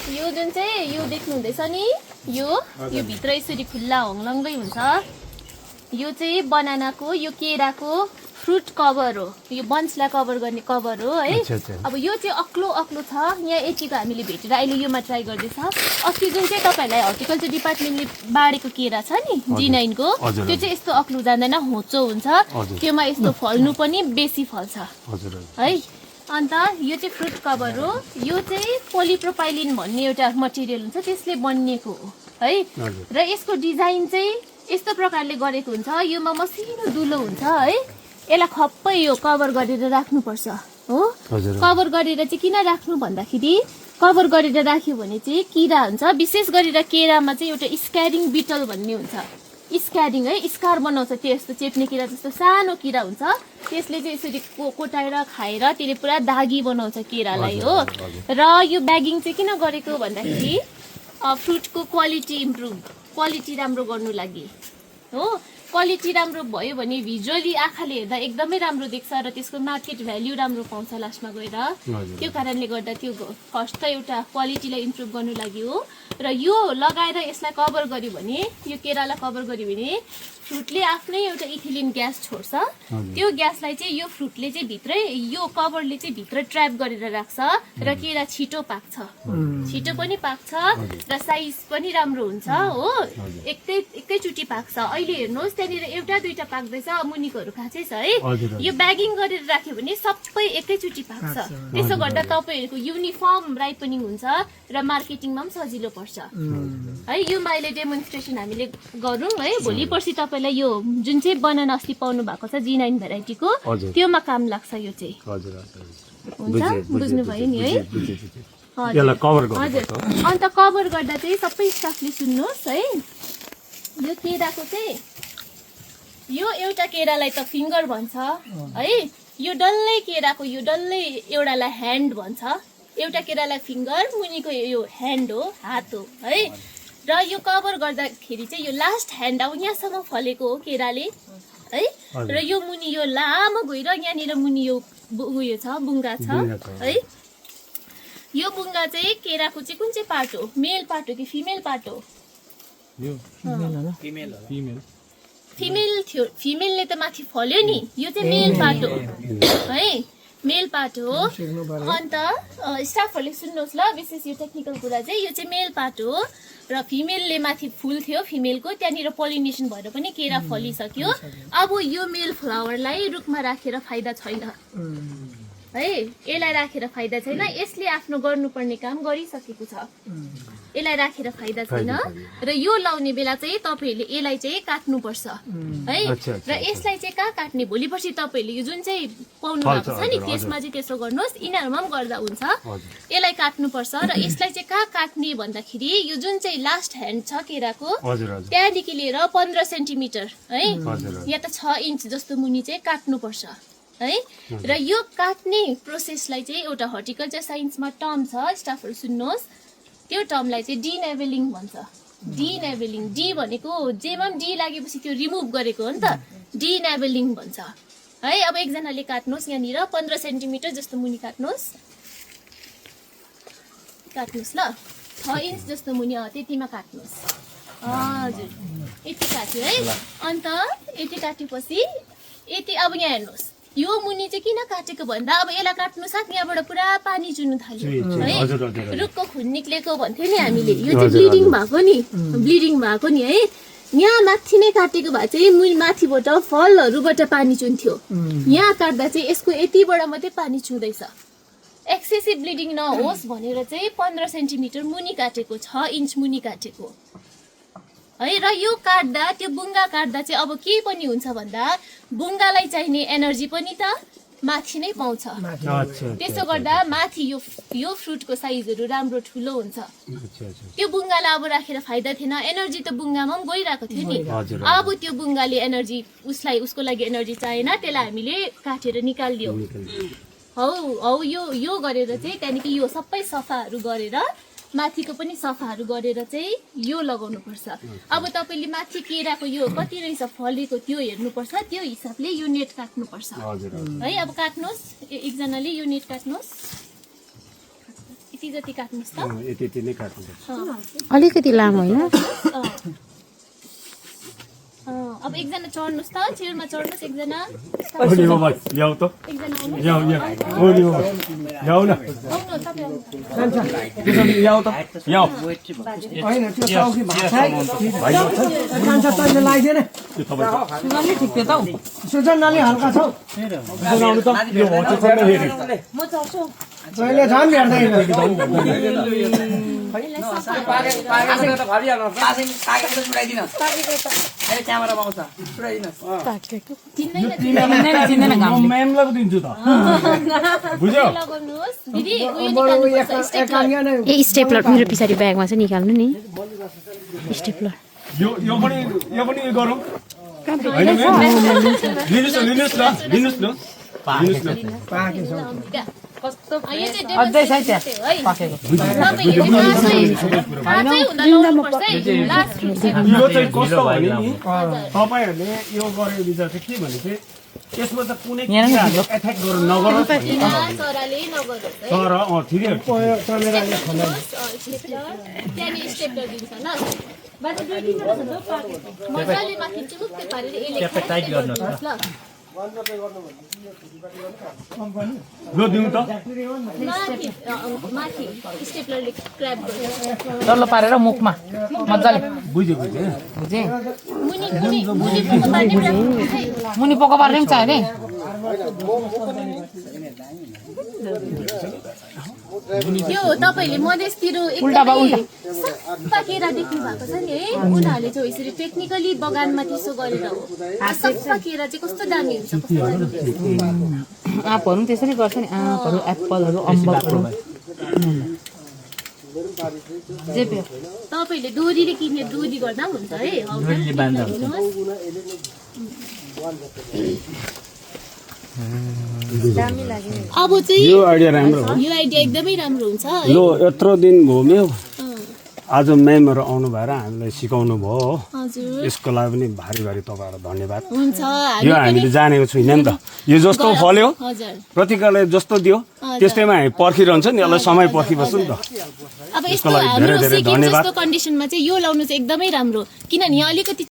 यो जुन चाहिँ यो देख्नु हुँदैछ नि यो भित्र यसरी खुल्ला होङलङ्गै हुन्छ। यो चाहिँ बनानाको यो केराको फ्रुट कभर हो, यो बन्चलाई कभर गर्ने कभर हो है। अब यो चाहिँ अक्लो अक्लो छ, यहाँ यतिको हामीले भेटेर अहिले योमा ट्राई गर्दैछ। अस्ति जुन चाहिँ तपाईँहरूलाई हर्टिकल्चर डिपार्टमेन्टले बाँडेको केरा छ नि D9 को, त्यो चाहिँ यस्तो अक्लो जाँदैन, होचो हुन्छ, त्योमा यस्तो फल्नु पनि बेसी फल्छ है। अन्त यो चाहिँ फ्रुट कभर हो, यो चाहिँ पोलिप्रोपाइलिन भन्ने एउटा मटेरियल हुन्छ त्यसले बनिएको हो है। र यसको डिजाइन चाहिँ यस्तो प्रकारले गरेको हुन्छ, योमा मसिनो दुलो हुन्छ है। यसलाई खप्पै यो कभर गरेर राख्नुपर्छ हो। कभर गरेर चाहिँ किन राख्नु भन्दाखेरि कभर गरेर राख्यो भने चाहिँ किरा हुन्छ, विशेष गरेर केरामा चाहिँ एउटा स्क्यारिङ बिटल भन्ने हुन्छ। स्क्यारिङ है, स्कार बनाउँछ, त्यो यस्तो चेप्ने किरा जस्तो सानो किरा हुन्छ, त्यसले चाहिँ यसरी कोटाएर खाएर त्यसले पुरा दागी बनाउँछ केरालाई हो। र यो ब्यागिङ चाहिँ किन गरेको भन्दाखेरि फ्रुटको क्वालिटी इम्प्रुभ, क्वालिटी राम्रो गर्नु लागि हो। क्वालिटी राम्रो भयो भने भिजुअली आँखाले हेर्दा एकदमै राम्रो देख्छ र त्यसको मार्केट भ्याल्यु राम्रो पाउँछ लास्टमा गएर। त्यो कारणले गर्दा त्यो फर्स्ट त एउटा क्वालिटीलाई इम्प्रुभ गर्नु लागि हो। र यो लगाएर यसलाई कभर गर्यो भने, यो केरालाई कभर गर्यो भने फ्रुटले आफ्नै एउटा इथिलिन ग्यास छोड्छ। त्यो ग्यासलाई चाहिँ यो फ्रुटले चाहिँ भित्रै, यो कभरले चाहिँ भित्र ट्र्याप गरेर राख्छ र केरा छिटो पाक्छ, छिटो पनि पाक्छ र साइज पनि राम्रो हुन्छ हो। एकैचोटि पाक्छ। अहिले हेर्नुहोस् त्यहाँनिर एउटा दुईटा पाक्दैछ, मुनिकोहरू खाँचै छ है। यो ब्यागिङ गरेर राख्यो भने सबै एकैचोटि पाक्छ। त्यसो गर्दा तपाईँहरूको युनिफर्म राइपनिङ हुन्छ र मार्केटिङमा पनि सजिलो पर्छ है। यो अहिले डेमोन्स्ट्रेसन हामीले गरौँ है। भोलि पर्सि तपाईँलाई यो जुन चाहिँ बनाना अस्ति पाउनु भएको छ G9 भेराइटीको, त्योमा काम लाग्छ यो चाहिँ। हुन्छ, बुझ्नुभयो नि है। हजुर। अन्त कभर गर्दा चाहिँ सबै स्टाफले सुन्नुहोस् है। यो केराको चाहिँ यो एउटा केरालाई त फिङ्गर भन्छ है, यो डल्लै केराको यो डल्लै एउटालाई ह्यान्ड भन्छ, एउटा केरालाई फिङ्गर, मुनिको यो ह्यान्ड हो, हात हो है। र यो कभर गर्दाखेरि चाहिँ यो लास्ट ह्यान्ड अब यहाँसम्म फलेको हो केराले है। र यो मुनि यो लामो गएर यहाँनिर मुनि यो उयो छ, बुङ्गा छ है। यो बुङ्गा चाहिँ केराको चाहिँ कुन चाहिँ पार्ट हो, मेल पार्ट हो कि फिमेल पार्ट हो? फिमेल थियो, फिमेलले त माथि फल्यो नि, यो चाहिँ मेल पार्ट हो है, मेल पार्ट हो। अन्त स्टाफहरूले सुन्नुहोस् ल, विशेष यो टेक्निकल कुरा चाहिँ यो चाहिँ मेल पार्ट हो र फिमेलले माथि फुल थियो फिमेलको, त्यहाँनिर पोलिनेसन भएर पनि केरा फलिसक्यो। अब यो मेल फ्लावरलाई रुखमा राखेर फाइदा छैन है, यसलाई राखेर फाइदा छैन। यसले आफ्नो गर्नुपर्ने काम गरिसकेको छ, यसलाई राखेर फाइदा छैन। र यो लाउने बेला चाहिँ तपाईँहरूले यसलाई चाहिँ काट्नुपर्छ है। र यसलाई चाहिँ कहाँ काट्ने, भोलि पर्सि तपाईँहरूले यो जुन चाहिँ पाउनु भएको छ नि त्यसमा चाहिँ त्यसो गर्नुहोस्, यिनीहरूमा पनि गर्दा हुन्छ। यसलाई काट्नुपर्छ र यसलाई चाहिँ कहाँ काट्ने भन्दाखेरि यो जुन चाहिँ लास्ट ह्यान्ड छ केराको, त्यहाँदेखि लिएर 15 सेन्टिमिटर है, या त 6 इन्च जस्तो मुनि चाहिँ काट्नुपर्छ है। र यो काट्ने प्रोसेसलाई चाहिँ एउटा हर्टिकल्चर साइन्समा टर्म छ, स्टाफहरू सुन्नुहोस्, त्यो टर्मलाई चाहिँ डिनेबलिङ भन्छ। डिनेबलिङ, डी भनेको जेमा पनि डी लागेपछि त्यो रिमुभ गरेको हो नि त, डिनेबलिङ भन्छ है। अब एकजनाले काट्नुहोस्, यहाँनिर 15 सेन्टिमिटर जस्तो मुनि काट्नुहोस्, काट्नुहोस् ल, 6 इन्च जस्तो मुनि त्यतिमा काट्नुहोस्। हजुर, यति काट्यो है। अन्त यति काटेपछि यति, अब यहाँ हेर्नुहोस् यो मुनि चाहिँ किन काटेको भन्दा अब यसलाई काट्नु साथ यहाँबाट पुरा पानी चुन्नु थाल्यो है, रुखको खुन निक्लेको भन्थ्यो नि हामीले, यो चाहिँ ब्लिडिङ भएको नि, ब्लिडिङ भएको नि है। यहाँ माथि नै काटेको भए चाहिँ माथिबाट फलहरूबाट पानी चुन्थ्यो, यहाँ काट्दा चाहिँ यसको यतिबाट मात्रै पानी चुँदैछ। एक्सेसिभ ब्लिडिङ नहोस् भनेर चाहिँ 15 सेन्टिमिटर मुनि काटेको, 6 इन्च मुनि काटेको है। र यो काट्दा, त्यो बुङ्गा काट्दा चाहिँ अब के पनि हुन्छ भन्दा बुङ्गालाई चाहिने एनर्जी पनि त माथि नै पाउँछ। त्यसो गर्दा माथि यो फ्रुटको साइजहरू राम्रो ठुलो हुन्छ। त्यो बुङ्गालाई अब राखेर फाइदा थिएन, एनर्जी त बुङ्गामा पनि गइरहेको थियो नि। अब त्यो बुङ्गाले एनर्जी उसको लागि एनर्जी चाहिएन, त्यसलाई हामीले काटेर निकालिदियो। हौ यो गरेर चाहिँ त्यहाँदेखि यो सबै सफाहरू गरेर माथिको पनि सफाहरू गरेर चाहिँ यो लगाउनु पर्छ। अब तपाईँले माथि केराको यो कति रहेछ फलेको त्यो हेर्नुपर्छ, त्यो हिसाबले यो नेट काट्नुपर्छ है। अब काट्नुहोस्, एकजनाले यो नेट काट्नुहोस्, यति यति जति काट्नुस् त यति नै काट्नुपर्छ अलिकति लामो होइन अब एकजना चढ्नुस् त चेयरमा चढ्नुस् एकजना ओली हो भाइ ल्याउ त एकजना आउनु ल्याउ ओली हो ल्याउ न आउनु तपाईँ आउनु ल्याउ त ल्याउ होइन त्यो चौकी भाषा कान्छ तैँले लगाइदिएन सुजनले ठिक थियो त हौ सुजनले हल्का छौ बनाउनु त यो होटल छैन फेरि म चढ्छु तैँले झन् भेट्दैन म्यामलाई पो दिन्छु त बुझ्यौ लगाउनुहोस् दिदी उयो निकाल्नुपर्छ स्टेपलर ए स्टेपलर मेरो पछाडि ब्यागमा चाहिँ निकाल्नु नि स्टेपलर यो पनि उयो गरौँ लिनुहोस् न कस्तो अझै छ त्यहाँ पाकेको यो चाहिँ कस्तो भने नि तपाईँहरूले यो गरेको विचार चाहिँ के भने चाहिँ यसमा त कुनै किराहरू एट्याक गर्नु नगरोस् तर ठिकै हो त्यहाँनिर स्टेपलर दिन्छ ल मजाले माथि चुक्कै पारेर ल ल दिउँ त माथि स्टेपलरले क्र्याप गर्छ डल्लो पारेर मुखमा मजाले बुझेँ बुझेँ मुनि मुनि पोको पार्ने पनि चाहियो यो तपाईँले मधेसतिर एकदमै सफा केरा देख्नु भएको छ नि है उनीहरूले चाहिँ यसरी टेक्निकली बगानमा त्यसो गरेर हो सफा केरा चाहिँ कस्तो दामी हुन्छ आँपहरू पनि त्यसरी गर्छ नि आँपहरू एप्पलहरू अम्बकहरू जे पे तपाईँले डोरीले किन्ने डोरी गर्दा पनि हुन्छ है अब चाहिँ यो आइडिया राम्रो हो यो आइडिया एकदमै राम्रो हुन्छ लो यत्रो दिन घुम्यो आज म्यामहरू आउनु भएर हामीलाई सिकाउनु भयो हो हजुर यसको लागि पनि भारी भारी तपाईँहरूलाई धन्यवाद हुन्छ यो हामीले जानेको छैनौँ नि त यो जस्तो फल्यो हजुर प्रतिकाले जस्तो दियो त्यस्तैमा हामी पर्खिरहन्छ नि यसलाई समय पर्खिबस्छु नि त अब यस्तो हाम्रो सिक्किम जस्तो कन्डिसनमा चाहिँ यो लाउनु चाहिँ एकदमै राम्रो किनभने यहाँ अलिकति